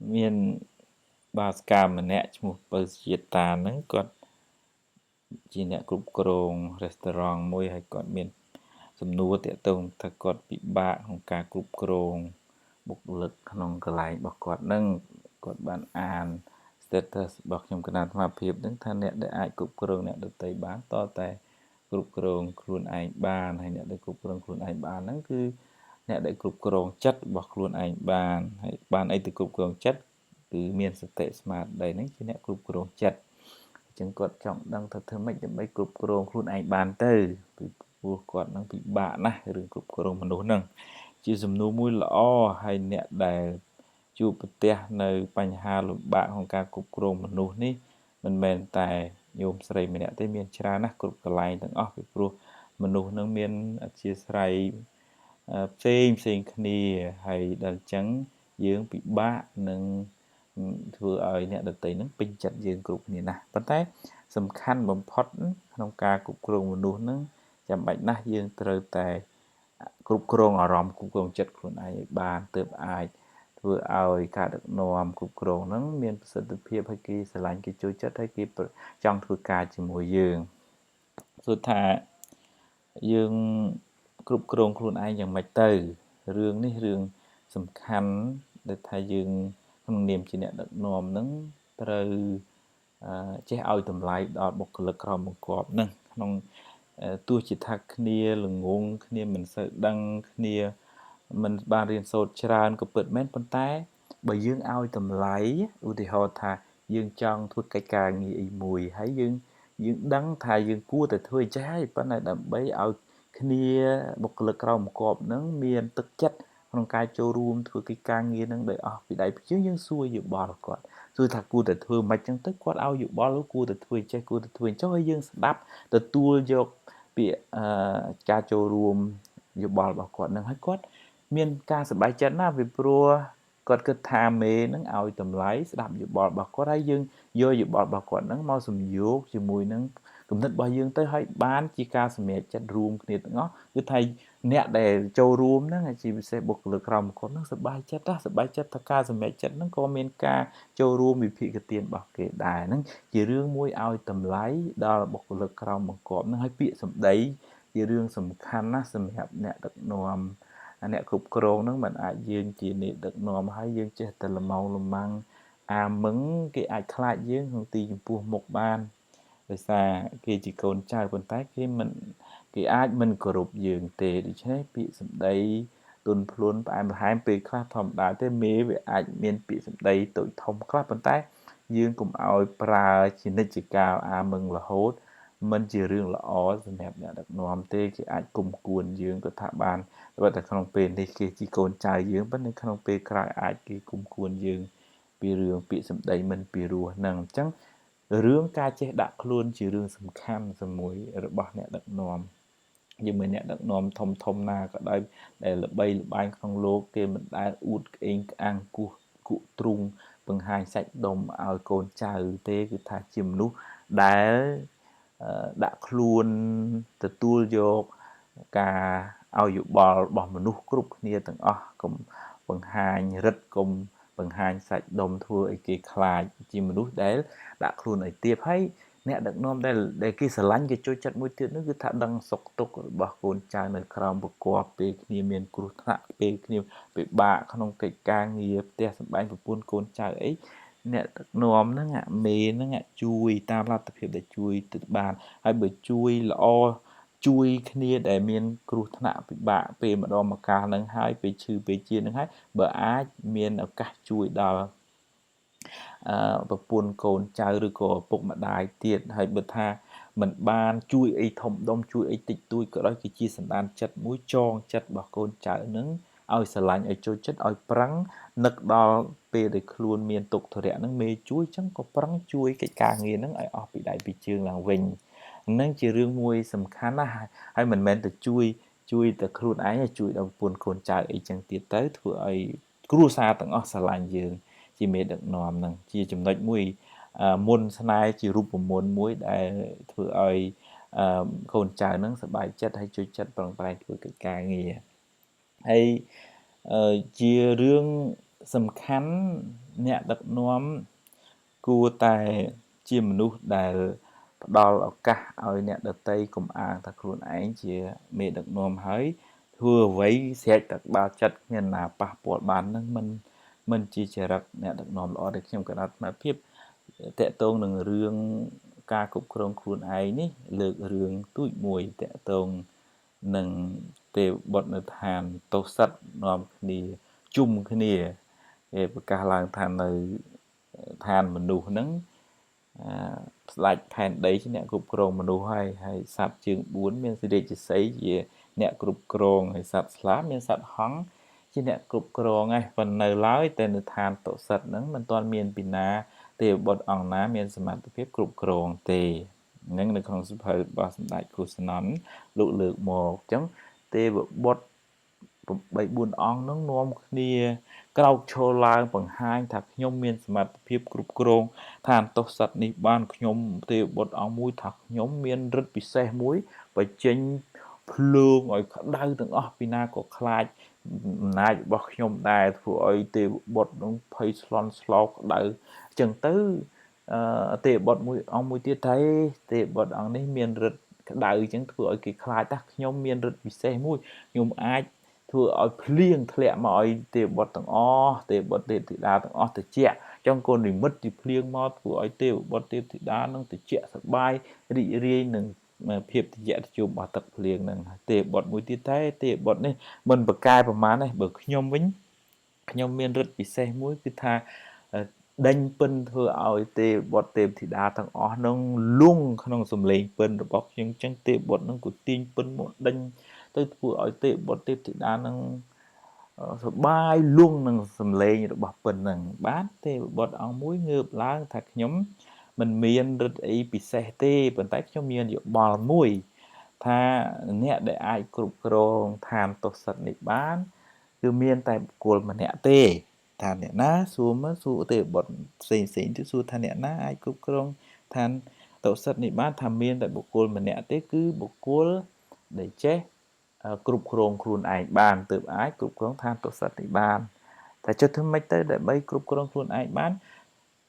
miền bà scam mà nè chung bơ diệt tà nắng còn chỉ nè cục krong restaurant môi hay còn miền sầm nua tiệt tông thật còn bị bạของการกรุบกรองบุกลึกขนมกระไรบอกกอดนั่งกอดบ้านอ่าน status บอกยมกระดานมาเพียบนึงท่านเนี่ยได้อายกรุบกรองเนี่ยได้ไต่บ้านต่อแต่กรุบกรองครูนไอบ้านให้เนี่ยได้กรุบกรองครูนไอบ้านนั่นคือเนี่ยได้กรุบกรองจัดบอกครูนไอบ้านให้บ้านไอติกรุบกรองจัดคือเมียนสเตสมาร์ทได้นั่นคือเนี่ยกรุบกรองจัดจึงกดtrọngดังthật thơไม่จะไม่กรุบกรองครูนไอบ้านเตอពួកគាត់នឹងពិបាកណាស់រឿងគ្រប់គ្រងមនុស្សហ្នឹងជាសំណួរមួយល្អហើយអ្នកដែលជួបប្រទះនៅបញ្ហាលំបាកក្នុងការគ្រប់គ្រងមនុស្សនេះមិនមែនតែញោមស្រីម្នាក់ទេមានច្រើនណាស់គ្រប់កន្លែងទាំងអស់ពីព្រោះមនុស្សនឹងមានអធ្យាស្រ័យផ្សេងគ្នាហើយដល់អញ្ចឹងយើងពិបាកនឹងធ្វើឲ្យអ្នកដទៃនឹងពេញចិត្តយើងគ្រប់គ្នាណាស់ប៉ុន្តែសំខាន់បំផុតក្នុងការគ្រប់គ្រងមនុស្សនឹងចាំបាច់ណាស់យើងត្រូវតែគ្រប់គ្រងអារម្មណ៍គ្រប់គ្រងចិត្តខ្លួនឯងឲ្យបានទើបអាចធ្វើឲ្យការដឹកនាំគ្រប់គ្រងហ្នឹងមានប្រសិទ្ធភាពហើយគេស្រឡាញ់គេចូលចិត្តហើយគេចង់ធ្វើការជាមួយយើងព្រោះថាយើងគ្រប់គ្រងខ្លួនឯងយ៉ាងម៉េចទៅរឿងនេះរឿងសំខាន់ដែលថាយើងក្នុងនាមជាអ្នកដឹកនាំហ្នឹងត្រូវចេះឲ្យតម្លៃដល់បុគ្គលិកក្រមបង្គាប់ហ្នឹងក្នុងទោះជាថាគ្នាល្ងងគ្នាមិនសូវដឹងគ្នាមិនបានរៀនសូត្រច្រើនក៏ពិតមែនប៉ុន្តែបើយើងឲ្យតម្លៃឧទាហរណ៍ថាយើងចង់ធ្វើកិច្ចការងារអីមួយហើយយើងដឹងថាយើងគួរតែធ្វើចេះហើយប៉ុន្តែដើម្បីឲ្យគ្នាបុគ្គលិកក្រមបង្គាប់ហ្នឹងមានទឹកចិត្តក្នុងការចូលរួមធ្វើកិច្ចការងារហ្នឹងដោយអស់ពីដៃពីជើងយើងសួរយោបល់គាត់សួរថាគួរតែធ្វើម៉េចចឹងទៅគាត់ឲ្យយោបល់គួរតែធ្វើចេះគួរតែធ្វើចុះហើយយើងស្ដាប់ទទួលយកពាក្យការចូលរួមយោបល់របស់គាត់នឹងហើយគាត់មានការសប្បាយចិត្តណាស់ពីព្រោះគាត់គិតថាមេនឹងឲ្យតម្លៃស្ដាប់យោបល់របស់គាត់ហើយយើងយកយោបល់របស់គាត់នឹងមកសំយោគជាមួយនឹងគំនិតរបស់យើងទៅឲ្យបានជាការសម្រេចចិត្តរួមគ្នាទាំងអស់គឺថាអ្នកដែលចូលរួមហ្នឹងជាពិសេសបុគ្គលិកក្រមគាត់ហ្នឹងសប្បាយចិត្តថាការសម្រេចចិត្តហ្នឹងក៏មានការចូលរួមវិភាគទានរបស់គេដែរហ្នឹងជារឿងមួយឲ្យតម្លៃដល់បុគ្គលិកក្រមបង្គាប់ហ្នឹងហើយពាក្យសម្ដីជារឿងសំខាន់ណាស់សម្រាប់អ្នកដឹកនាំអ្នកគ្រប់គ្រងហ្នឹងមិនអាចយើងជាអ្នកដឹកនាំហើយយើងចេះតែលម៉ោងលម៉ាំងអាមឹងគេអាចខ្លាចយើងក្នុងទីចំពោះមុខបានដោយសារគេជាកូនចៅប៉ុន្តែគេអាចមិនគោរពយើងទេដូច្នេះពាក្យសម្ដីទន់ភ្លន់ផ្អែមល្ហែមពេលខ្លះធម្មតាទេមេវាអាចមានពាក្យសម្ដីតូចធំខ្លះប៉ុន្តែយើងកុំឲ្យប្រើជានិច្ចកាលអាមឹងរហូតមិនជារឿងល្អសម្រាប់អ្នកដឹកនាំទេគេអាចគុំគួនយើងក៏ថាបានតែក្នុងពេលនេះគេជាកូនចៅយើងប៉ុន្តែក្នុងពេលក្រោយអាចគេគុំគួនយើងពីរឿងពាក្យសម្ដីមិនពីរោះហ្នឹងអញ្ចឹងរឿងការចេះដាក់ខ្លួនជារឿងសំខាន់មួយរបស់អ្នកដឹកនាំជាមួយអ្នកដឹកនាំធំណាក៏ដោយដែលល្បីល្បាញក្នុងលោកគេមិនដែលអួតក្អេងក្អាងគោះគក់ទ្រូងបង្ហាញសាច់ដុំឲ្យកូនចៅទេគឺថាជាមនុស្សដែលដាក់ខ្លួនទទួលយកការឲ្យយោបល់របស់មនុស្សគ្រប់គ្នាទាំងអស់កុំបង្ហាញរិទ្ធកុំបង្ហាញសាច់ដុំធ្វើឲ្យគេខ្លាចជាមនុស្សដែលដាក់ខ្លួនឲ្យទាបហើយអ្នកដឹកនាំដែលគេស្រឡាញ់គេចូលចិត្តមួយទៀតនោះគឺថាដឹងសុខទុក្ខរបស់កូនចៅនៅក្រោមប្រកបពេលគ្នាមានគ្រោះថ្នាក់ពេលគ្នាពិបាកក្នុងកិច្ចការងារផ្ទះសម្បែងប្រពន្ធកូនចៅអីអ្នកដឹកនាំហ្នឹងមេហ្នឹងជួយតាមលទ្ធភាពដែលជួយទៅបានហើយបើជួយល្អជួយគ្នាដែលមានគ្រោះថ្នាក់ពិបាកពេលម្ដងម្កាលហ្នឹងហើយពេលឈឺពេលជាហ្នឹងហើយបើអាចមានឱកាសជួយដល់ប្រពន្ធកូនចៅឬក៏ឪពុកម្ដាយទៀតហើយបើថាមិនបានជួយអីធំដុំជួយអីតិចតួចក៏ដោយគឺជាសន្តានចិត្តមួយចងចិត្តរបស់កូនចៅហ្នឹងឲ្យស្រឡាញ់ឲ្យចូលចិត្តឲ្យប្រឹងនឹកដល់ពេលដែលខ្លួនមានទុក្ខធុរៈហ្នឹងមេជួយចឹងក៏ប្រឹងជួយកិច្ចការងារហ្នឹងឲ្យអស់ពីដៃពីជើងឡើងវិញហ្នឹងជារឿងមួយសំខាន់ណាស់ហើយមិនមែនតែជួយតែខ្លួនឯងជួយដល់ប្រពន្ធកូនចៅអីចឹងទៀតទៅធ្វើឲ្យគ្រួសារទាំងអស់ស្រឡាញ់យើងជាមេដឹកនាំហ្នឹងជាចំណុចមួយមុនស្នេហ៍ជារូបមន្តមួយដែលធ្វើឲ្យកូនចៅហ្នឹងសប្បាយចិត្តហើយជួយចិត្តប្រឹងប្រែងធ្វើកិច្ចការងារហើយជារឿងសំខាន់ អ្នកដឹកនាំគួរតែជាមនុស្សដែលផ្ដល់ឱកាសឲ្យអ្នកដទៃកុំអាងថាខ្លួនឯងជាមេដឹកនាំហើយធ្វើអ្វីស្រេចតែក្បាលចិត្តគ្មានណាប៉ះពាល់បាននឹងមិនជាចរិតអ្នកដឹកនាំល្អដែលខ្ញុំក៏អត់ស្មារតីតកតងនឹងរឿងការគ្រប់គ្រងខ្លួនឯងនេះលើករឿងទូចមួយតកតងនឹងទេវបុត្រនៅឋានទោសិតនាំគ្នាជុំគ្នាគេប្រកាសឡើងថានៅឋានមនុស្សហ្នឹងស្ដេចផែនដីជាអ្នកគ្រប់គ្រងមនុស្សហើយសត្វជើង4មានសិរីជាសីជាអ្នកគ្រប់គ្រងហើយសត្វស្លាបមានសត្វហង្សជាអ្នកគ្រប់គ្រងឯងប៉ុន្តែនៅឡើយតែនៅឋានតុសិតហ្នឹងមិនទាន់មានពីណាទេវបុត្រអង្គណាមានសមត្ថភាពគ្រប់គ្រងទេហ្នឹងនៅក្នុងសភៅរបស់សម្ដេចគូសនន្ទលោកលើកមកអញ្ចឹងទេវបុត្រ3-4អង្គហ្នឹងនាំគ្នាក្រោកឈរឡើងបង្ហាញថាខ្ញុំមានសមត្ថភាពគ្រប់គ្រងឋានតុសិតនេះបានខ្ញុំទេវបុត្រអង្គមួយថាខ្ញុំមានឫទ្ធិពិសេសមួយបញ្ចេញភ្លើងឲ្យក្តៅទាំងអស់ពីណាក៏ខ្លាចអំណាចរបស់ខ្ញុំដែរធ្វើឲ្យទេវបុត្រនឹងភ័យស្លន់ស្លោក្តៅអញ្ចឹងទៅទេវបុត្រមួយអង្គមួយទៀតថាទេវបុត្រអង្គនេះមានឫទ្ធិក្តៅអញ្ចឹងធ្វើឲ្យគេខ្លាចថាខ្ញុំមានឫទ្ធិពិសេសមួយខ្ញុំអាចធ្វើឲ្យភ្លៀងធ្លាក់មកឲ្យទេវបុត្រទាំងអស់ទេវបុត្រទេពធីតាទាំងអស់ត្រជាក់ចង់កូននិមិត្តទីភ្លៀងមកធ្វើឲ្យទេវបុត្រទេពធីតានឹងត្រជាក់សប្បាយរីករាយនឹងភាពត្រជាក់ត្រជុំរបស់ទឹកភ្លៀងនឹងទេវបុត្រមួយទៀតតែទេវបុត្រនេះមិនប្រកែប្រមាណទេបើខ្ញុំវិញខ្ញុំមានឫទ្ធិពិសេសមួយគឺថាដេញពិនធ្វើឲ្យទេវបុត្រទេពធីតាទាំងអស់នឹងលង់ក្នុងសម្លេងពិនរបស់ខ្ញុំចឹងទេវបុត្រនឹងក៏ទាញពិនមកដេញទៅធ្វើឲ្យទេវបុត្រទេពធីតានឹងសបាយលង់នឹងសម្លេងរបស់ពិនហ្នឹងបានទេវបុត្រអង្គមួយងើបឡើងថាខ្ញុំមិនមានឫទ្ធិអីពិសេសទេប៉ុន្តែខ្ញុំមានយោបល់មួយថាអ្នកដែលអាចគ្រប់គ្រងឋានតុសិតនេះបានគឺមានតែបុគ្គលម្នាក់ទេថាអ្នកណាសួរមើលសួរទេវបុត្រផ្សេងទៅសួរថាអ្នកណាអាចគ្រប់គ្រងឋានតុសិតនេះបានថាមានតែបុគ្គលម្នាក់ទេគឺបុគ្គលដែលចេះគ្រប់គ្រងខ្លួនឯងបានទើបអាចគ្រប់គ្រងឋានតុសិតនេះបានតែចុះធ្វើម៉េចទៅដើម្បីគ្រប់គ្រងខ្លួនឯងបាន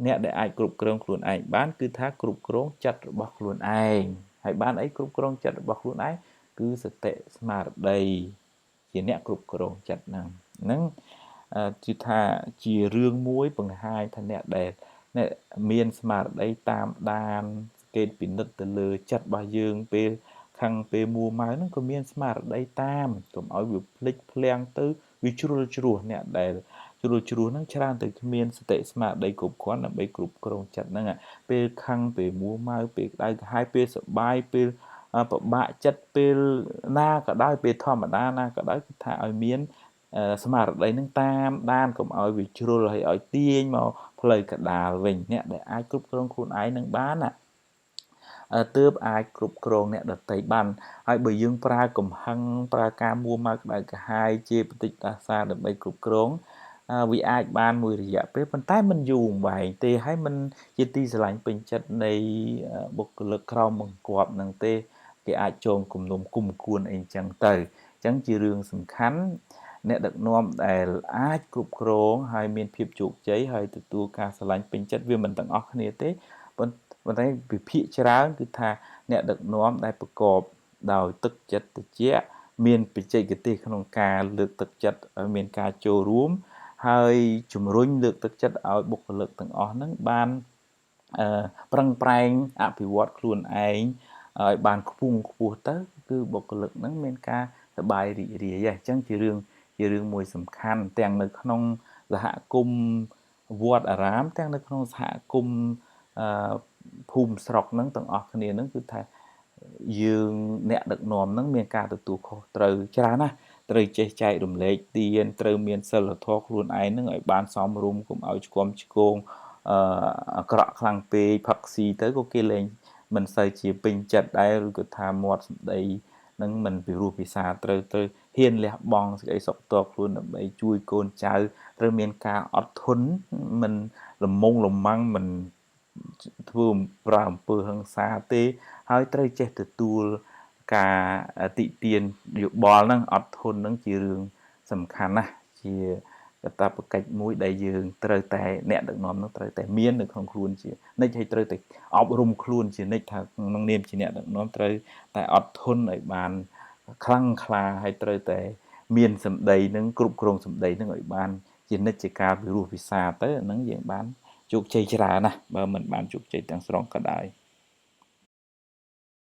អ្នកដែលអាចគ្រប់គ្រងខ្លួនឯងបានគឺថាគ្រប់គ្រងចិត្តរបស់ខ្លួនឯងហើយបានអីគ្រប់គ្រងចិត្តរបស់ខ្លួនឯងគឺសតិស្មារតីជាអ្នកគ្រប់គ្រងចិត្តហ្នឹងគឺថាជារឿងមួយបង្ហាញថាអ្នកដែលមានស្មារតីតាមដានសង្កេតពិនិត្យទៅលើចិត្តរបស់យើងពេលខាងពេលមួម៉ៅហ្នឹងក៏មានស្មារតីតាមកុំឲ្យវាភ្លេចភ្លាំងទៅវាជ្រុលជ្រោះអ្នកដែលជ្រុលជ្រោះហ្នឹងច្រើនតែគ្មានសតិស្មារតីគ្រប់គ្រាន់ដើម្បីគ្រប់គ្រងចិត្តហ្នឹងពេលខាងពេលមួម៉ៅពេលក្តៅក្រហាយពេលសប្បាយពេលពិបាកចិត្តពេលណាក៏ដោយពេលធម្មតាណាក៏ដោយគឺថាឲ្យមានស្មារតីនឹងតាមដានកុំឲ្យវាជ្រុលហើយឲ្យទាញមកផ្លូវកដាលវិញអ្នកដែលអាចគ្រប់គ្រងខ្លួនឯងនឹងបានណាទើបអាចគ្រប់គ្រងអ្នកដទៃបានហើយបើយើងប្រើកំហឹងប្រើការមួម៉ៅក្តៅក្រហាយជាបតិតាសាដើម្បីគ្រប់គ្រងវាអាចបានមួយរយៈពេលប៉ុន្តែមិនយូរអង្វែងទេហើយមិនជាទីស្រឡាញ់ពេញចិត្តនៃបុគ្គលិកក្រមបង្គាប់នឹងទេគេអាចចងគំនុំគុំគួនអីចឹងទៅអញ្ចឹងជារឿងសំខាន់អ្នកដឹកនាំដែលអាចគ្រប់គ្រងហើយមានភាពជោគជ័យហើយទទួលការស្រឡាញ់ពេញចិត្តវាមិនទាំងអស់គ្នាទេប៉ុន្តែវិភាគច្រើនគឺថាអ្នកដឹកនាំដែលប្រកបដោយទឹកចិត្តត្រជាក់មានបច្ចេកទេសក្នុងការលើកទឹកចិត្តឲ្យមានការចូលរួមហើយជំរុញលើកទឹកចិត្តឲ្យបុគ្គលិកទាំងអស់ហ្នឹងបានប្រឹងប្រែងអភិវឌ្ឍខ្លួនឯងឲ្យបានខ្ពង់ខ្ពស់ទៅគឺបុគ្គលិកហ្នឹងមានការសប្បាយរីករាយអញ្ចឹងជារឿងមួយសំខាន់ទាំងនៅក្នុងសហគមន៍វត្តអារាមទាំងនៅក្នុងសហគមន៍ភូមិស្រុកហ្នឹងទាំងអស់គ្នាហ្នឹងគឺថាយើងអ្នកដឹកនាំហ្នឹងមានការទទួលខុសត្រូវច្រើនណាស់ត្រូវចេះចែករំលែកទានត្រូវមានសិលធម៌ខ្លួនឯងហ្នឹងឲ្យបានសមរម្យកុំឲ្យឆ្គាំឆ្គងអាក្រក់ខ្លាំងពេកផឹកស៊ីទៅក៏គេលែងមិនសូវជាពេញចិត្តដែរឬក៏ថាមាត់សម្ដីនឹងមិនពិរោះពិសាត្រូវហ៊ានលះបង់សេចក្តីសុខផ្ទាល់ខ្លួនដើម្បីជួយកូនចៅត្រូវមានការអត់ធន់មិនលំម៉ាំងមិនធ្វើប្រើអំពើហិង្សាទេហើយត្រូវចេះទទួលការតិទៀនយោបល់ហ្នឹងអត់ធន់ហ្នឹងជារឿងសំខាន់ណាស់ជា កតាបកិច្ចមួយដែលយើងត្រូវតែអ្នកដឹកនាំនោះត្រូវតែមាននៅក្នុងខ្លួនជានិច្ចហើយត្រូវតែអប់រំខ្លួនជានិច្ចថាក្នុងនាមជាអ្នកដឹកនាំត្រូវតែអត់ធន់ឲ្យបានខ្លាំងក្លាហើយត្រូវតែមានសម្ដីនឹងគ្រប់គ្រងសម្ដីនឹងឲ្យបានជានិច្ចជាកាលវិរោះវិសាទៅអាហ្នឹងយើងបានជោគជ័យច្រើនណាស់បើមិនបានជោគជ័យទាំងស្រុងក៏ដោយ